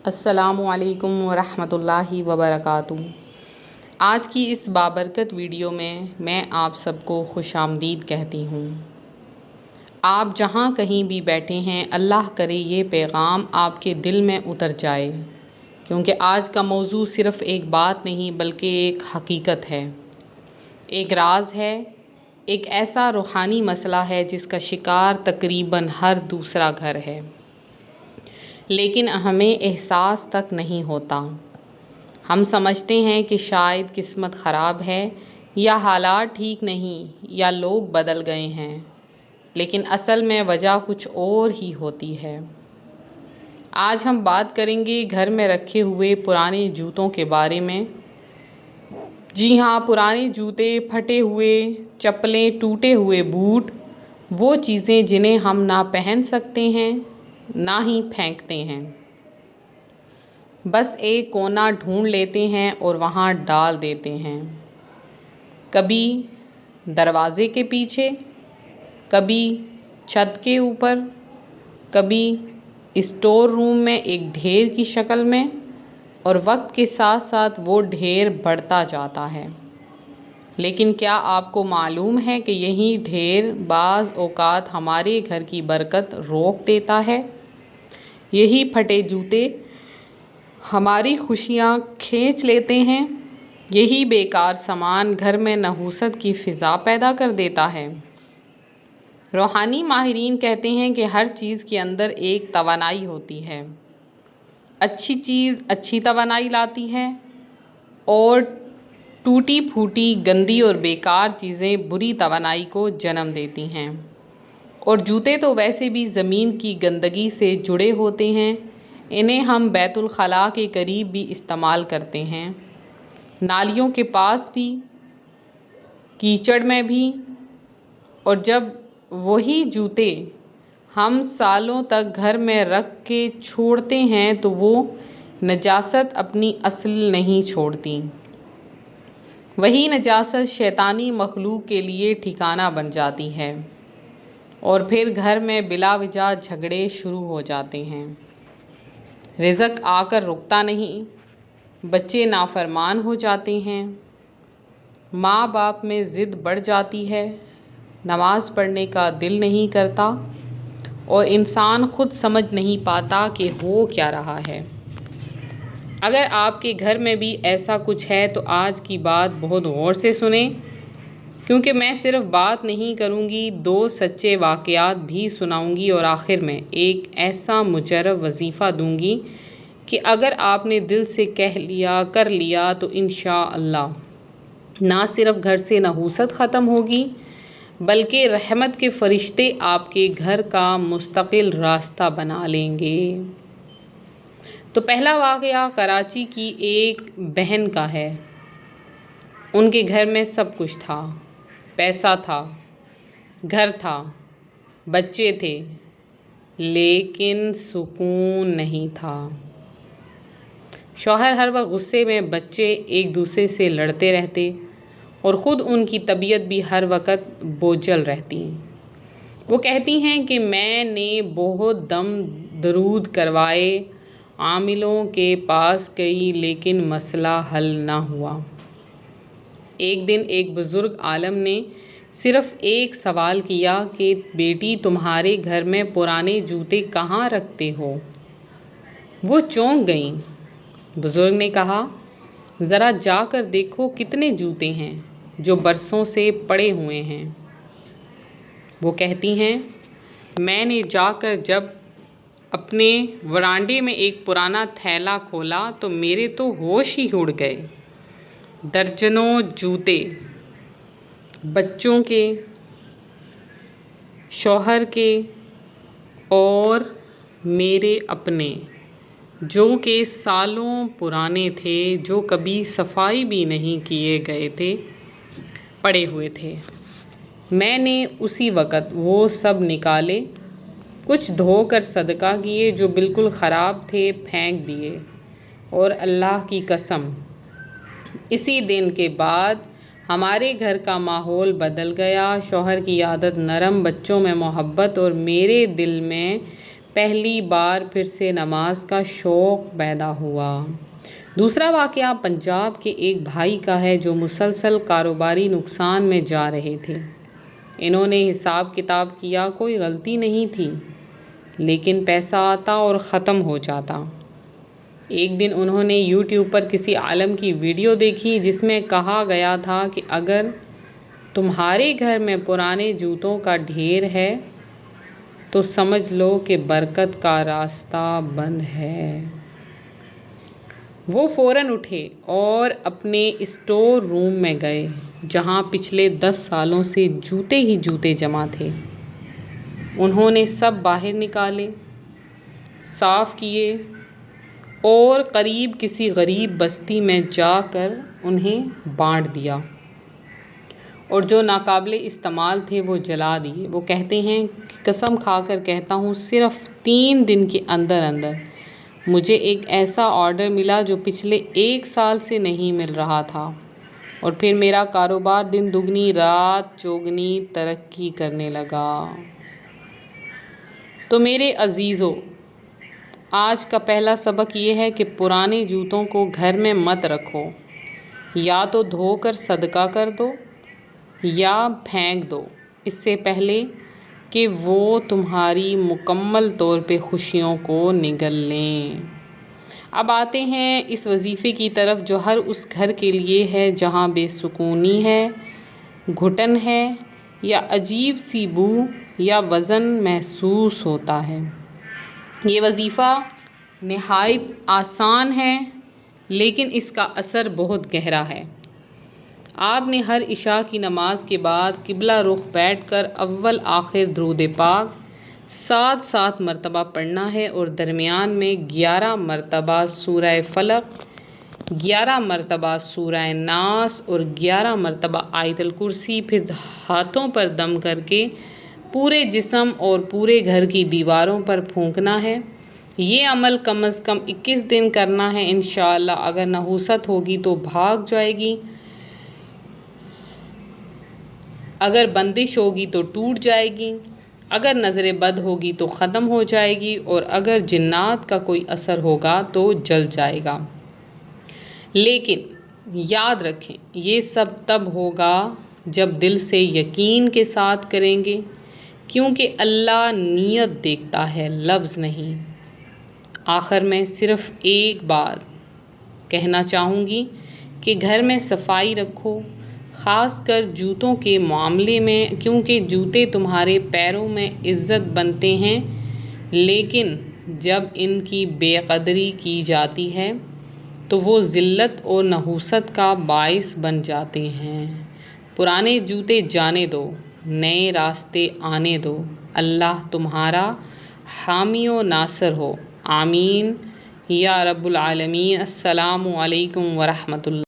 السلام علیکم ورحمۃ اللہ وبرکاتہ۔ آج کی اس بابرکت ویڈیو میں آپ سب کو خوش آمدید کہتی ہوں۔ آپ جہاں کہیں بھی بیٹھے ہیں، اللہ کرے یہ پیغام آپ کے دل میں اتر جائے، کیونکہ آج کا موضوع صرف ایک بات نہیں بلکہ ایک حقیقت ہے، ایک راز ہے، ایک ایسا روحانی مسئلہ ہے جس کا شکار تقریباً ہر دوسرا گھر ہے، لیکن ہمیں احساس تک نہیں ہوتا۔ ہم سمجھتے ہیں کہ شاید قسمت خراب ہے، یا حالات ٹھیک نہیں، یا لوگ بدل گئے ہیں، لیکن اصل میں وجہ کچھ اور ہی ہوتی ہے۔ آج ہم بات کریں گے گھر میں رکھے ہوئے پرانے جوتوں کے بارے میں۔ جی ہاں، پرانے جوتے، پھٹے ہوئے چپلیں، ٹوٹے ہوئے بوٹ، وہ چیزیں جنہیں ہم نہ پہن سکتے ہیں نہ ہی پھینکتے ہیں، بس ایک کونا ڈھونڈ لیتے ہیں اور وہاں ڈال دیتے ہیں، کبھی دروازے کے پیچھے، کبھی چھت کے اوپر، کبھی اسٹور روم میں ایک ڈھیر کی شکل میں، اور وقت کے ساتھ ساتھ وہ ڈھیر بڑھتا جاتا ہے۔ لیکن کیا آپ کو معلوم ہے کہ یہی ڈھیر بعض اوقات ہمارے گھر کی برکت روک دیتا ہے؟ یہی پھٹے جوتے ہماری خوشیاں کھینچ لیتے ہیں، یہی بیکار سامان گھر میں نحوست کی فضا پیدا کر دیتا ہے۔ روحانی ماہرین کہتے ہیں کہ ہر چیز کے اندر ایک توانائی ہوتی ہے۔ اچھی چیز اچھی توانائی لاتی ہے، اور ٹوٹی پھوٹی، گندی اور بیکار چیزیں بری توانائی کو جنم دیتی ہیں۔ اور جوتے تو ویسے بھی زمین کی گندگی سے جڑے ہوتے ہیں، انہیں ہم بیت الخلاء کے قریب بھی استعمال کرتے ہیں، نالیوں کے پاس بھی، کیچڑ میں بھی، اور جب وہی جوتے ہم سالوں تک گھر میں رکھ کے چھوڑتے ہیں تو وہ نجاست اپنی اصل نہیں چھوڑتی۔ وہی نجاست شیطانی مخلوق کے لیے ٹھکانہ بن جاتی ہے، اور پھر گھر میں بلا وجہ جھگڑے شروع ہو جاتے ہیں، رزق آ کر رکتا نہیں، بچے نافرمان ہو جاتے ہیں، ماں باپ میں ضد بڑھ جاتی ہے، نماز پڑھنے کا دل نہیں کرتا، اور انسان خود سمجھ نہیں پاتا کہ ہو کیا رہا ہے۔ اگر آپ کے گھر میں بھی ایسا کچھ ہے تو آج کی بات بہت غور سے سنیں، کیونکہ میں صرف بات نہیں کروں گی، دو سچے واقعات بھی سناؤں گی، اور آخر میں ایک ایسا مجرب وظیفہ دوں گی کہ اگر آپ نے دل سے کہہ لیا، کر لیا، تو انشاءاللہ نہ صرف گھر سے نحوست ختم ہوگی، بلکہ رحمت کے فرشتے آپ کے گھر کا مستقل راستہ بنا لیں گے۔ تو پہلا واقعہ کراچی کی ایک بہن کا ہے۔ ان کے گھر میں سب کچھ تھا، پیسہ تھا، گھر تھا، بچے تھے، لیکن سکون نہیں تھا۔ شوہر ہر وقت غصے میں، بچے ایک دوسرے سے لڑتے رہتے، اور خود ان کی طبیعت بھی ہر وقت بوجھل رہتی۔ وہ کہتی ہیں کہ میں نے بہت دم درود کروائے، عاملوں کے پاس گئی، لیکن مسئلہ حل نہ ہوا۔ ایک دن ایک بزرگ عالم نے صرف ایک سوال کیا کہ بیٹی، تمہارے گھر میں پرانے جوتے کہاں رکھتے ہو؟ وہ چونک گئیں۔ بزرگ نے کہا، ذرا جا کر دیکھو کتنے جوتے ہیں جو برسوں سے پڑے ہوئے ہیں۔ وہ کہتی ہیں، میں نے جا کر جب اپنے ورانڈے میں ایک پرانا تھیلا کھولا تو میرے تو ہوش ہی اڑ گئے۔ درجنوں جوتے، بچوں کے، شوہر کے، اور میرے اپنے، جو کہ سالوں پرانے تھے، جو کبھی صفائی بھی نہیں کیے گئے تھے، پڑے ہوئے تھے۔ میں نے اسی وقت وہ سب نکالے، کچھ دھو کر صدقہ کیے، جو بالکل خراب تھے پھینک دیے، اور اللہ کی قسم اسی دن کے بعد ہمارے گھر کا ماحول بدل گیا۔ شوہر کی عادت نرم، بچوں میں محبت، اور میرے دل میں پہلی بار پھر سے نماز کا شوق پیدا ہوا۔ دوسرا واقعہ پنجاب کے ایک بھائی کا ہے جو مسلسل کاروباری نقصان میں جا رہے تھے۔ انہوں نے حساب کتاب کیا، کوئی غلطی نہیں تھی، لیکن پیسہ آتا اور ختم ہو جاتا۔ ایک دن انہوں نے یوٹیوب پر کسی عالم کی ویڈیو دیکھی جس میں کہا گیا تھا کہ اگر تمہارے گھر میں پرانے جوتوں کا ڈھیر ہے تو سمجھ لو کہ برکت کا راستہ بند ہے۔ وہ فوراً اٹھے اور اپنے اسٹور روم میں گئے جہاں پچھلے 10 سالوں سے جوتے ہی جوتے جمع تھے۔ انہوں نے سب باہر نکالے، صاف کیے اور قریب کسی غریب بستی میں جا کر انہیں بانٹ دیا، اور جو ناقابل استعمال تھے وہ جلا دیے۔ وہ کہتے ہیں کہ قسم کھا کر کہتا ہوں صرف 3 دن کے اندر اندر مجھے ایک ایسا آرڈر ملا جو پچھلے 1 سال سے نہیں مل رہا تھا، اور پھر میرا کاروبار دن دگنی رات چوگنی ترقی کرنے لگا۔ تو میرے عزیزو، آج کا پہلا سبق یہ ہے کہ پرانے جوتوں کو گھر میں مت رکھو، یا تو دھو کر صدقہ کر دو یا پھینک دو، اس سے پہلے کہ وہ تمہاری مکمل طور پہ خوشیوں کو نگل لیں۔ اب آتے ہیں اس وظیفے کی طرف جو ہر اس گھر کے لیے ہے جہاں بے سکونی ہے، گھٹن ہے، یا عجیب سی بو یا وزن محسوس ہوتا ہے۔ یہ وظیفہ نہایت آسان ہے لیکن اس کا اثر بہت گہرا ہے۔ آپ نے ہر عشاء کی نماز کے بعد قبلہ رخ بیٹھ کر اول آخر درود پاک 7 مرتبہ پڑھنا ہے، اور درمیان میں 11 مرتبہ سورہ فلق، 11 مرتبہ سورہ ناس اور 11 مرتبہ آیت الکرسی، پھر ہاتھوں پر دم کر کے پورے جسم اور پورے گھر کی دیواروں پر پھونکنا ہے۔ یہ عمل کم از کم 21 دن کرنا ہے۔ انشاءاللہ اگر نحوست ہوگی تو بھاگ جائے گی، اگر بندش ہوگی تو ٹوٹ جائے گی، اگر نظر بد ہوگی تو ختم ہو جائے گی، اور اگر جنات کا کوئی اثر ہوگا تو جل جائے گا۔ لیکن یاد رکھیں یہ سب تب ہوگا جب دل سے یقین کے ساتھ کریں گے، کیونکہ اللہ نیت دیکھتا ہے، لفظ نہیں۔ آخر میں صرف ایک بات کہنا چاہوں گی کہ گھر میں صفائی رکھو، خاص کر جوتوں کے معاملے میں، کیونکہ جوتے تمہارے پیروں میں عزت بنتے ہیں، لیکن جب ان کی بے قدری کی جاتی ہے تو وہ ذلت اور نحوست کا باعث بن جاتے ہیں۔ پرانے جوتے جانے دو، نئے راستے آنے دو۔ اللہ تمہارا حامی و ناصر ہو، آمین یا رب العالمین۔ السلام علیکم ورحمۃ اللہ۔